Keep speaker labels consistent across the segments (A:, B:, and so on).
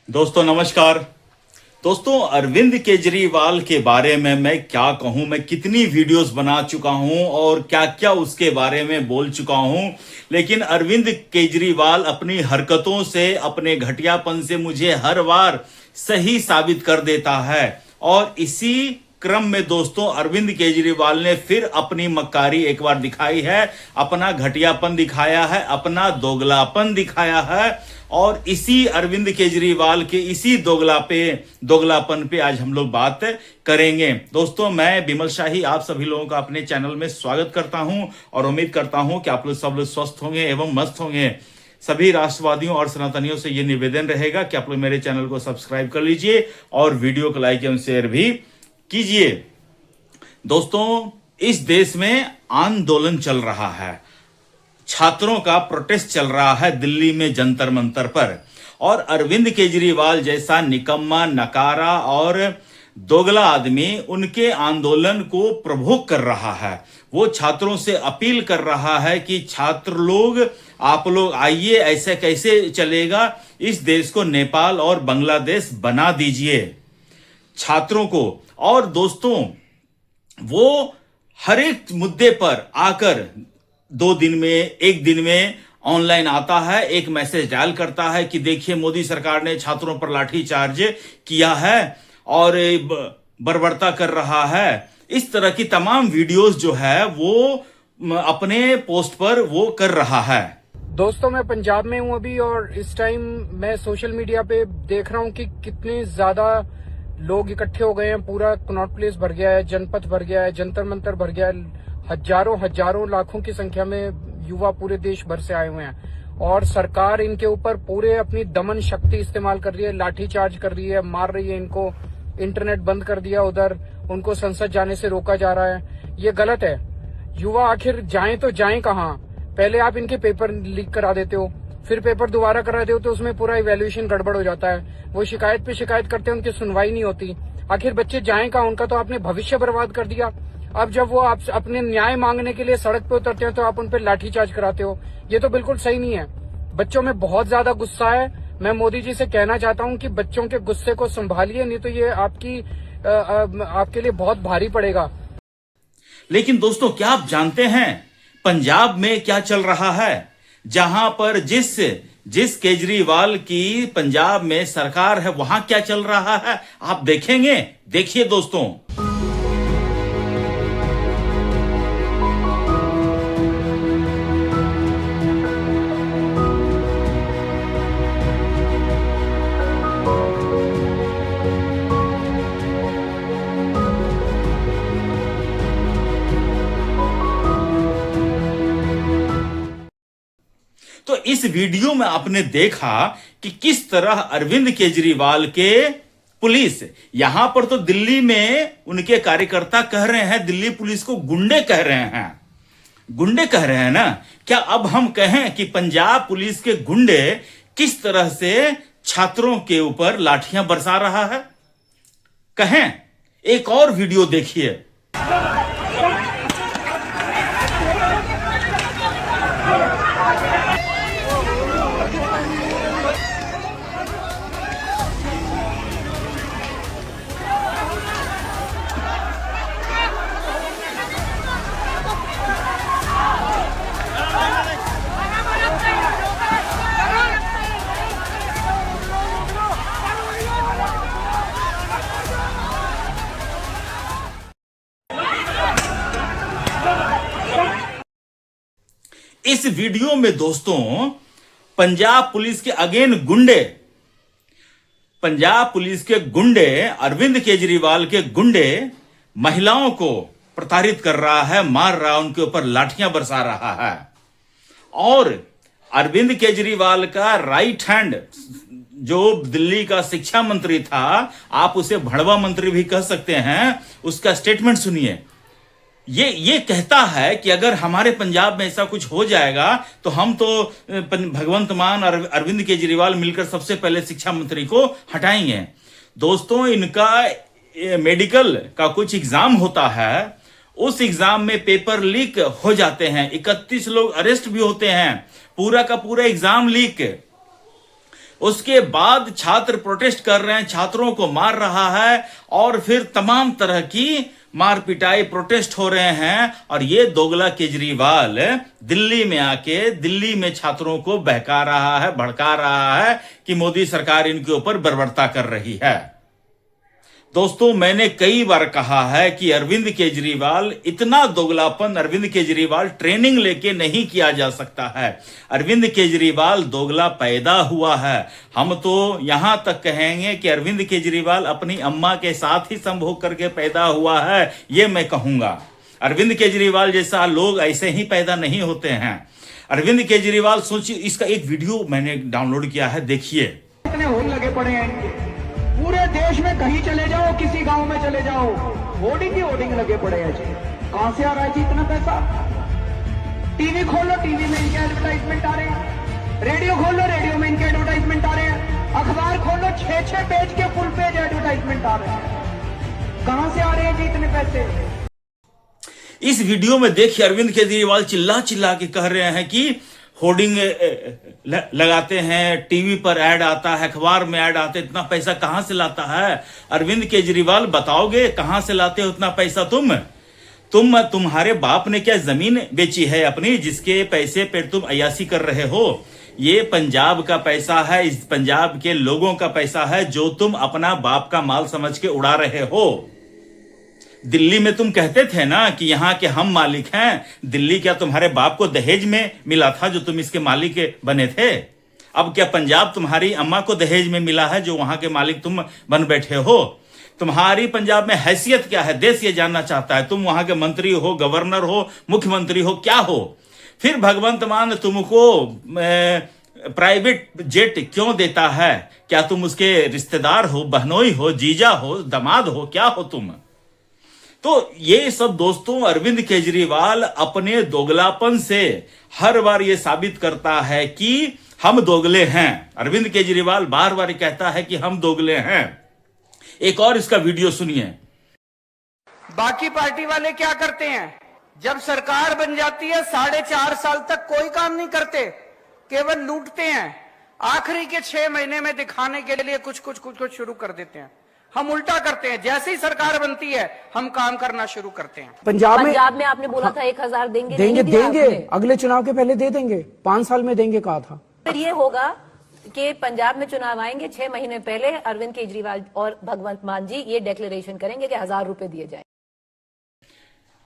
A: दोस्तों नमस्कार। दोस्तों अरविंद केजरीवाल के बारे में मैं क्या कहूं, मैं कितनी वीडियोस बना चुका हूं और क्या क्या उसके बारे में बोल चुका हूं, लेकिन अरविंद केजरीवाल अपनी हरकतों से, अपने घटियापन से मुझे हर बार सही साबित कर देता है। और इसी क्रम में दोस्तों अरविंद केजरीवाल ने फिर अपनी मक्कारी एक बार दिखाई है, अपना घटियापन दिखाया है, अपना दोगलापन दिखाया है। और इसी अरविंद केजरीवाल के इसी दोगलापन पे आज हम लोग बात करेंगे। दोस्तों मैं बिमल शाही आप सभी लोगों का अपने चैनल में स्वागत करता हूं और उम्मीद करता हूं कि आप लोग सब लोग स्वस्थ होंगे एवं मस्त होंगे। सभी राष्ट्रवादियों और सनातनियों से यह निवेदन रहेगा कि आप लोग मेरे चैनल को सब्सक्राइब कर लीजिए और वीडियो को लाइक एवं शेयर भी कीजिए। दोस्तों इस देश में आंदोलन चल रहा है, छात्रों का प्रोटेस्ट चल रहा है दिल्ली में जंतर मंतर पर, और अरविंद केजरीवाल जैसा निकम्मा, नकारा और दोगला आदमी उनके आंदोलन को प्रभुक कर रहा है। वो छात्रों से अपील कर रहा है कि छात्र लोग, आप लोग आइए, ऐसे कैसे चलेगा, इस देश को नेपाल और बांग्लादेश बना दीजिए छात्रों को। और दोस्तों वो हर एक मुद्दे पर आकर 2 दिन में, 1 दिन में ऑनलाइन आता है, एक मैसेज डायल करता है कि देखिए मोदी सरकार ने छात्रों पर लाठीचार्ज किया है और बर्बरता कर रहा है। इस तरह की तमाम वीडियोस जो है वो अपने पोस्ट पर वो कर रहा है।
B: दोस्तों मैं पंजाब में हूं अभी, और इस टाइम मैं सोशल मीडिया पे देख रहा हूं कि कितने ज्यादा लोग इकट्ठे हो गए हैं। पूरा कनॉट प्लेस भर गया है, जनपथ भर गया है, जंतर मंतर भर गया है। हजारों लाखों की संख्या में युवा पूरे देश भर से आए हुए हैं और सरकार इनके ऊपर पूरे अपनी दमन शक्ति इस्तेमाल कर रही है, लाठीचार्ज कर रही है, मार रही है इनको। इंटरनेट बंद कर दिया उधर, उनको संसद जाने से रोका जा रहा है। ये गलत है। युवा आखिर जाएं तो जाएं कहाँ? पहले आप इनके पेपर लीक करा देते हो, फिर पेपर दोबारा करा देते हो तो उसमें पूरा इवैल्यूएशन गड़बड़ हो जाता है। वो शिकायत पे शिकायत करते हैं, उनकी सुनवाई नहीं होती। आखिर बच्चे जाएं कहाँ? उनका तो आपने भविष्य बर्बाद कर दिया। अब जब वो आप अपने न्याय मांगने के लिए सड़क पे उतरते हैं तो आप उन पे लाठीचार्ज कराते हो। ये तो बिल्कुल सही नहीं है। बच्चों में बहुत ज्यादा गुस्सा है। मैं मोदी जी से कहना चाहता हूं कि बच्चों के गुस्से को संभालिए, नहीं तो ये आपके लिए बहुत भारी पड़ेगा।
A: लेकिन दोस्तों क्या आप जानते हैं पंजाब में क्या चल रहा है? जहां पर जिस केजरीवाल की पंजाब में सरकार है, वहां क्या चल रहा है आप देखेंगे। देखिए दोस्तों, तो इस वीडियो में आपने देखा कि किस तरह अरविंद केजरीवाल के पुलिस, यहां पर तो दिल्ली में उनके कार्यकर्ता कह रहे हैं, दिल्ली पुलिस को गुंडे कह रहे हैं, गुंडे कह रहे हैं ना। क्या अब हम कहें कि पंजाब पुलिस के गुंडे किस तरह से छात्रों के ऊपर लाठियां बरसा रहा है? कहें। एक और वीडियो देखिए। इस वीडियो में दोस्तों पंजाब पुलिस के अगेन गुंडे, पंजाब पुलिस के गुंडे, अरविंद केजरीवाल के गुंडे महिलाओं को प्रताड़ित कर रहा है, मार रहा है, उनके ऊपर लाठियां बरसा रहा है। और अरविंद केजरीवाल का राइट हैंड जो दिल्ली का शिक्षा मंत्री था, आप उसे भड़वा मंत्री भी कह सकते हैं, उसका स्टेटमेंट सुनिए। ये कहता है कि अगर हमारे पंजाब में ऐसा कुछ हो जाएगा तो हम तो भगवंत मान और अरविंद केजरीवाल मिलकर सबसे पहले शिक्षा मंत्री को हटाएंगे। दोस्तों इनका मेडिकल का कुछ एग्जाम होता है, उस एग्जाम में पेपर लीक हो जाते हैं, 31 लोग अरेस्ट भी होते हैं, पूरा का पूरा एग्जाम लीक। उसके बाद छात्र प्रोटेस्ट कर रहे हैं, छात्रों को मार रहा है और फिर तमाम तरह की मार पिटाई प्रोटेस्ट हो रहे हैं। और ये दोगला केजरीवाल दिल्ली में आके दिल्ली में छात्रों को बहका रहा है, भड़का रहा है कि मोदी सरकार इनके ऊपर बर्बरता कर रही है। दोस्तों, मैंने कई बार कहा है कि अरविंद केजरीवाल इतना दोगलापन, अरविंद केजरीवाल ट्रेनिंग लेके नहीं किया जा सकता है। अरविंद केजरीवाल दोगला पैदा हुआ है। हम तो यहां तक कहेंगे कि अरविंद केजरीवाल अपनी अम्मा के साथ ही संभोग करके पैदा हुआ है, ये मैं कहूंगा। अरविंद केजरीवाल जैसा लोग ऐसे ही पैदा नहीं होते हैं। अरविंद केजरीवाल, सोचिए, इसका एक वीडियो मैंने डाउनलोड किया है, देखिए।
C: इतने होर्डिंग लगे पड़े हैं इनके, पूरे देश में कहीं चले जाओ, किसी गांव में चले जाओ, होर्डिंग ही होर्डिंग लगे पड़े हैं जी। कहां से आ रहा है जी इतना पैसा? टीवी खोलो, टीवी में इनके एडवर्टाइजमेंट आ रहे हैं। रेडियो खोलो, रेडियो में इनके एडवर्टाइजमेंट आ रहे हैं। अखबार खोलो, 6-6 पेज के फुल पेज एडवर्टाइजमेंट आ रहे हैं। कहां से आ रहे हैं जी इतने पैसे?
A: इस वीडियो में देखिए, अरविंद केजरीवाल चिल्ला चिल्ला के कह रहे हैं कि होर्डिंग लगाते हैं, टीवी पर ऐड आता है, अखबार में ऐड आते, इतना पैसा कहां से लाता है? अरविंद केजरीवाल, बताओगे कहां से लाते हो इतना पैसा? तुम्हारे बाप ने क्या जमीन बेची है अपनी, जिसके पैसे पे तुम अय्यासी कर रहे हो? ये पंजाब का पैसा है, इस पंजाब के लोगों का पैसा है, जो तुम अपना बाप का माल समझ के उड़ा रहे हो। दिल्ली में तुम कहते थे ना कि यहां के हम मालिक हैं। दिल्ली क्या तुम्हारे बाप को दहेज में मिला था जो तुम इसके मालिक बने थे? अब क्या पंजाब तुम्हारी अम्मा को दहेज में मिला है जो वहां के मालिक तुम बन बैठे हो? तुम्हारी पंजाब में हैसियत क्या है, देश ये जानना चाहता है। तुम वहां के मंत्री हो, गवर्नर हो, मुख्यमंत्री हो, क्या हो? फिर भगवंत मान तुमको प्राइवेट जेट क्यों देता है? क्या तुम उसके रिश्तेदार हो, बहनोई हो, जीजा हो, दामाद हो, क्या हो तुम? तो ये सब दोस्तों, अरविंद केजरीवाल अपने दोगलापन से हर बार ये साबित करता है कि हम दोगले हैं। अरविंद केजरीवाल बार बार कहता है कि हम दोगले हैं। एक और इसका वीडियो सुनिए।
C: बाकी पार्टी वाले क्या करते हैं? जब सरकार बन जाती है 4.5 साल तक कोई काम नहीं करते, केवल लूटते हैं। आखिरी के 6 महीने में दिखाने के लिए कुछ शुरू कर देते हैं। हम उल्टा करते हैं, जैसे ही सरकार बनती है हम काम करना शुरू करते हैं।
D: पंजाब
E: में आपने बोला था 1000 देंगे,
D: देंगे अगले चुनाव के पहले दे देंगे, 5 साल में देंगे कहा था।
E: फिर ये होगा कि पंजाब में चुनाव आएंगे, 6 महीने पहले अरविंद केजरीवाल और भगवंत मान जी ये डिक्लेरेशन करेंगे कि 1000 रुपए दिए जाए।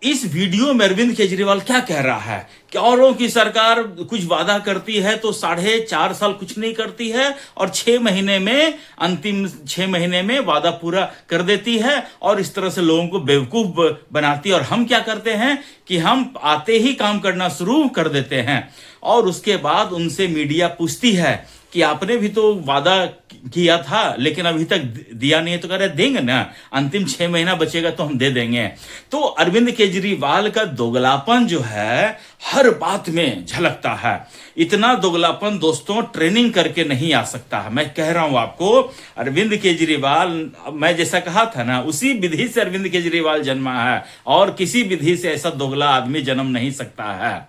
A: इस वीडियो में अरविंद केजरीवाल क्या कह रहा है कि औरों की सरकार कुछ वादा करती है तो 4.5 साल कुछ नहीं करती है और 6 महीने में, अंतिम 6 महीने में वादा पूरा कर देती है और इस तरह से लोगों को बेवकूफ बनाती है। और हम क्या करते हैं कि हम आते ही काम करना शुरू कर देते हैं और उसके बाद उनसे मीडिया पूछती है कि आपने भी तो वादा किया था लेकिन अभी तक दिया नहीं है, तो कह रहे देंगे ना, अंतिम 6 महीना बचेगा तो हम दे देंगे। तो अरविंद केजरीवाल का दोगलापन जो है हर बात में झलकता है। इतना दोगलापन दोस्तों ट्रेनिंग करके नहीं आ सकता है। मैं कह रहा हूं आपको, अरविंद केजरीवाल, मैं जैसा कहा था ना, उसी विधि से अरविंद केजरीवाल जन्मा है और किसी विधि से ऐसा दोगला आदमी जन्म नहीं सकता है।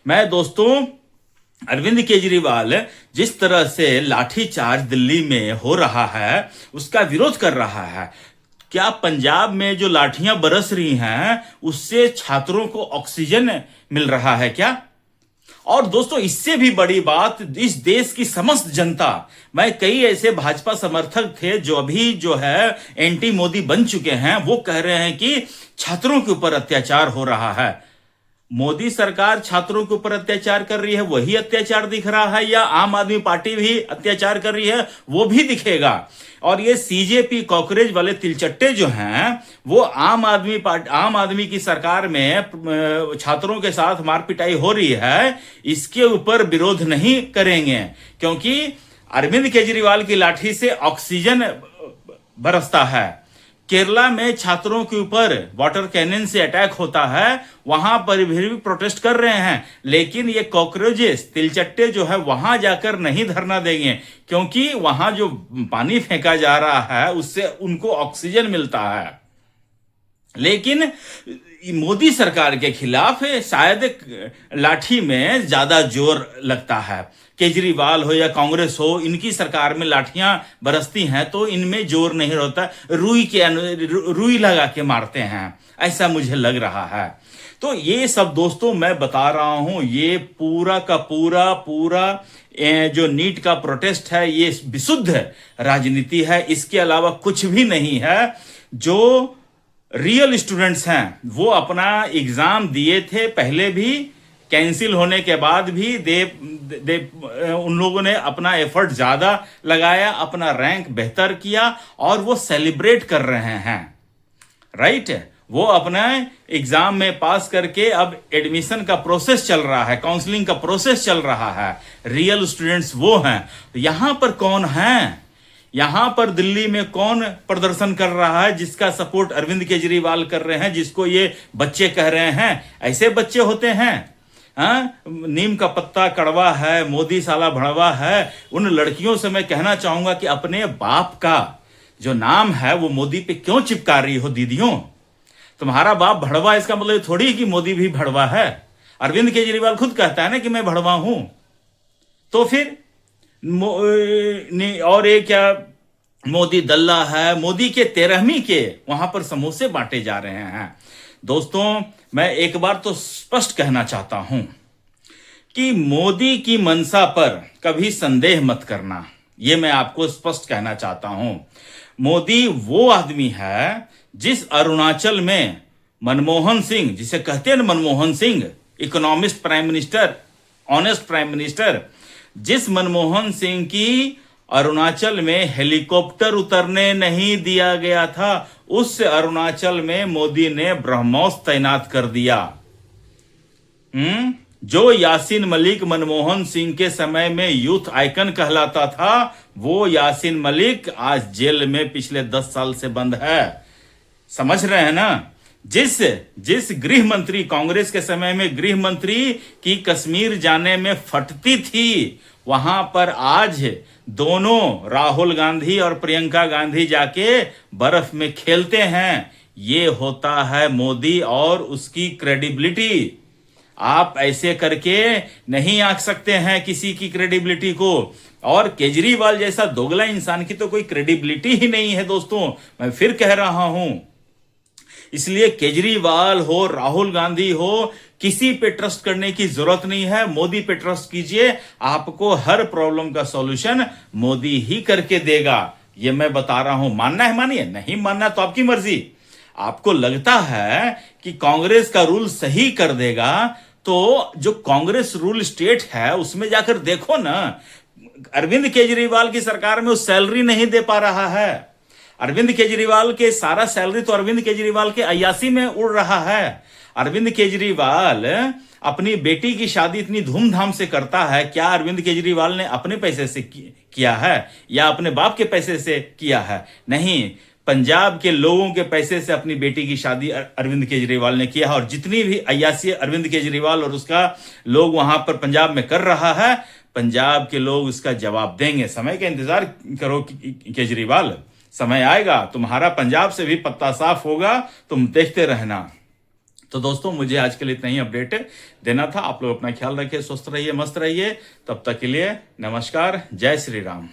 A: मैं दोस्तों, अरविंद केजरीवाल जिस तरह से लाठीचार्ज दिल्ली में हो रहा है उसका विरोध कर रहा है। क्या पंजाब में जो लाठियां बरस रही हैं उससे छात्रों को ऑक्सीजन मिल रहा है क्या? और दोस्तों, इससे भी बड़ी बात, इस देश की समस्त जनता, मैं कई ऐसे भाजपा समर्थक थे जो अभी जो है एंटी मोदी बन चुके हैं, वो कह रहे हैं कि छात्रों के ऊपर अत्याचार हो रहा है। मोदी सरकार छात्रों के ऊपर अत्याचार कर रही है, वही अत्याचार दिख रहा है, या आम आदमी पार्टी भी अत्याचार कर रही है, वो भी दिखेगा। और ये सीजेपी कॉकरेज वाले तिलचट्टे जो हैं वो आम आदमी की सरकार में छात्रों के साथ मारपिटाई हो रही है, इसके ऊपर विरोध नहीं करेंगे, क्योंकि अरविंद केजरीवाल की लाठी से ऑक्सीजन बरसता है। केरला में छात्रों के ऊपर वाटर कैनन से अटैक होता है, वहां पर भी प्रोटेस्ट कर रहे हैं, लेकिन ये कॉकरोचेस, तिलचट्टे जो है वहां जाकर नहीं धरना देंगे, क्योंकि वहां जो पानी फेंका जा रहा है उससे उनको ऑक्सीजन मिलता है। लेकिन मोदी सरकार के खिलाफ शायद लाठी में ज्यादा जोर लगता है। केजरीवाल हो या कांग्रेस हो, इनकी सरकार में लाठियां बरसती हैं तो इनमें जोर नहीं होता, रुई लगा के मारते हैं, ऐसा मुझे लग रहा है। तो ये सब दोस्तों मैं बता रहा हूं, ये पूरा का पूरा जो नीट का प्रोटेस्ट है ये विशुद्ध राजनीति है, इसके अलावा कुछ भी नहीं है। जो रियल स्टूडेंट्स हैं वो अपना एग्जाम दिए थे, पहले भी कैंसिल होने के बाद भी उन लोगों ने अपना एफर्ट ज्यादा लगाया, अपना रैंक बेहतर किया और वो सेलिब्रेट कर रहे हैं, राइट। वो अपना एग्जाम में पास करके अब एडमिशन का प्रोसेस चल रहा है, काउंसलिंग का प्रोसेस चल रहा है। रियल स्टूडेंट्स वो हैं। यहां पर कौन हैं? यहां पर दिल्ली में कौन प्रदर्शन कर रहा है जिसका सपोर्ट अरविंद केजरीवाल कर रहे हैं, जिसको ये बच्चे कह रहे हैं? ऐसे बच्चे होते हैं? नीम का पत्ता कड़वा है, मोदी साला भड़वा है। उन लड़कियों से मैं कहना चाहूंगा कि अपने बाप का जो नाम है वो मोदी पे क्यों चिपका रही हो दीदियों? तुम्हारा बाप भड़वा, इसका मतलब थोड़ी कि मोदी भी भड़वा है। अरविंद केजरीवाल खुद कहता है ना कि मैं भड़वा हूं, तो फिर और ये क्या मोदी दल्ला है? मोदी के 13वीं के वहां पर समोसे बांटे जा रहे हैं। दोस्तों मैं एक बार तो स्पष्ट कहना चाहता हूं कि मोदी की मंशा पर कभी संदेह मत करना, यह मैं आपको स्पष्ट कहना चाहता हूं। मोदी वो आदमी है जिस अरुणाचल में मनमोहन सिंह, जिसे कहते हैं Manmohan Singh, economist prime minister, honest prime minister, जिस मनमोहन सिंह की अरुणाचल में हेलीकॉप्टर उतरने नहीं दिया गया था, उस अरुणाचल में मोदी ने ब्रह्मोस तैनात कर दिया। जो यासीन मलिक मनमोहन सिंह के समय में यूथ आइकन कहलाता था, वो यासीन मलिक आज जेल में पिछले 10 साल से बंद है। समझ रहे हैं ना? जिस गृह मंत्री, कांग्रेस के समय में गृह मंत्री की कश्मीर जाने में फटती थी, वहां पर आज दोनों राहुल गांधी और प्रियंका गांधी जाके बर्फ में खेलते हैं। ये होता है मोदी और उसकी क्रेडिबिलिटी। आप ऐसे करके नहीं आंक सकते हैं किसी की क्रेडिबिलिटी को। और केजरीवाल जैसा दोगला इंसान की तो कोई क्रेडिबिलिटी ही नहीं है दोस्तों, मैं फिर कह रहा हूं। इसलिए केजरीवाल हो, राहुल गांधी हो, किसी पे ट्रस्ट करने की जरूरत नहीं है। मोदी पे ट्रस्ट कीजिए, आपको हर प्रॉब्लम का सॉल्यूशन मोदी ही करके देगा। ये मैं बता रहा हूं। मानना है मानिए, नहीं मानना तो आपकी मर्जी। आपको लगता है कि कांग्रेस का रूल सही कर देगा, तो जो कांग्रेस रूल स्टेट है उसमें जाकर देखो ना। अरविंद केजरीवाल की सरकार में वो सैलरी नहीं दे पा रहा है। अरविंद केजरीवाल के सारा सैलरी तो अरविंद केजरीवाल के अय्यासी में उड़ रहा है। अरविंद केजरीवाल अपनी बेटी की शादी इतनी धूमधाम से करता है, क्या अरविंद केजरीवाल ने अपने पैसे से किया है या अपने बाप के पैसे से किया है? नहीं, पंजाब के लोगों के पैसे से अपनी बेटी की शादी अरविंद केजरीवाल ने किया है। और जितनी भी अय्यासी अरविंद केजरीवाल और उसका लोग वहां पर पंजाब में कर रहा है, पंजाब के लोग उसका जवाब देंगे। समय का इंतजार करो केजरीवाल, समय आएगा, तुम्हारा पंजाब से भी पत्ता साफ होगा, तुम देखते रहना। तो दोस्तों मुझे आज के लिए इतना ही अपडेट देना था। आप लोग अपना ख्याल रखिए, स्वस्थ रहिए, मस्त रहिए। तब तक के लिए नमस्कार, जय श्री राम।